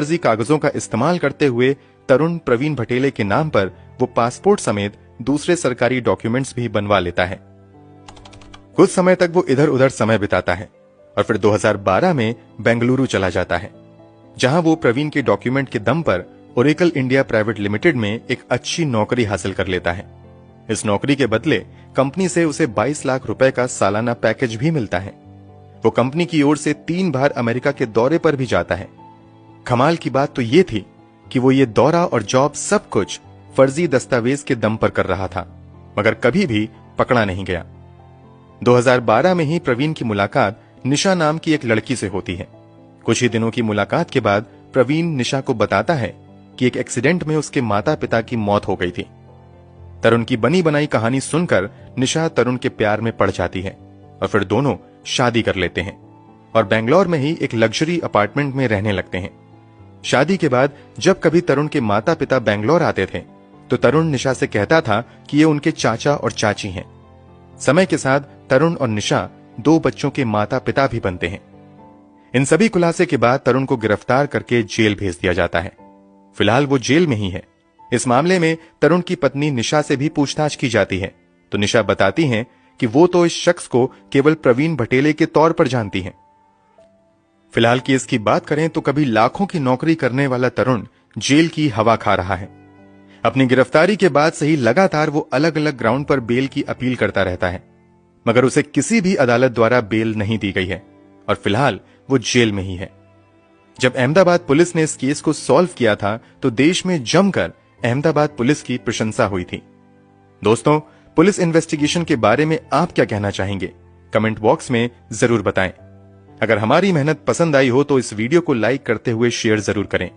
फर्जी कागजों का इस्तेमाल करते हुए तरुण प्रवीण भटेले के नाम पर वो पासपोर्ट समेत दूसरे सरकारी डॉक्यूमेंट्स भी बनवा लेता है। कुछ समय तक वो इधर उधर समय बिताता है और फिर 2012 में बेंगलुरु चला जाता है, जहां वो प्रवीण के डॉक्यूमेंट के दम पर ओरेकल इंडिया प्राइवेट लिमिटेड में एक अच्छी नौकरी हासिल कर लेता है। इस नौकरी के बदले कंपनी से उसे 22 लाख रुपए का सालाना पैकेज भी मिलता है। वो कंपनी की ओर से 3 बार अमेरिका के दौरे पर भी जाता है। कमाल की बात तो ये थी कि वो ये दौरा और जॉब सब कुछ फर्जी दस्तावेज के दम पर कर रहा था, मगर कभी भी पकड़ा नहीं गया। 2012 में ही प्रवीण की मुलाकात निशा नाम की एक लड़की से होती है। कुछ ही दिनों की मुलाकात के बाद प्रवीण निशा को बताता है कि एक एक्सीडेंट में उसके माता पिता की मौत हो गई थी। तरुण की बनी बनाई कहानी सुनकर निशा तरुण के प्यार में पड़ जाती है और फिर दोनों शादी कर लेते हैं और बेंगलोर में ही एक लग्जरी अपार्टमेंट में रहने लगते हैं। शादी के बाद जब कभी तरुण के माता पिता बेंगलोर आते थे तो तरुण निशा से कहता था कि ये उनके चाचा और चाची हैं। समय के साथ तरुण और निशा 2 बच्चों के माता पिता भी बनते हैं। इन सभी खुलासे के बाद तरुण को गिरफ्तार करके जेल भेज दिया जाता है। फिलहाल वो जेल में ही है। इस मामले में तरुण की पत्नी निशा से भी पूछताछ की जाती है तो निशा बताती हैं कि वो तो इस शख्स को केवल प्रवीण भटेले के तौर पर जानती हैं। फिलहाल केस की बात करें तो कभी लाखों की नौकरी करने वाला तरुण जेल की हवा खा रहा है। अपनी गिरफ्तारी के बाद से ही लगातार वो अलग अलग ग्राउंड पर बेल की अपील करता रहता है, मगर उसे किसी भी अदालत द्वारा बेल नहीं दी गई है और फिलहाल वो जेल में ही है। जब अहमदाबाद पुलिस ने इस केस को सॉल्व किया था तो देश में जमकर अहमदाबाद पुलिस की प्रशंसा हुई थी। दोस्तों, पुलिस इन्वेस्टिगेशन के बारे में आप क्या कहना चाहेंगे? कमेंट बॉक्स में जरूर बताएं। अगर हमारी मेहनत पसंद आई हो तो इस वीडियो को लाइक करते हुए शेयर जरूर करें।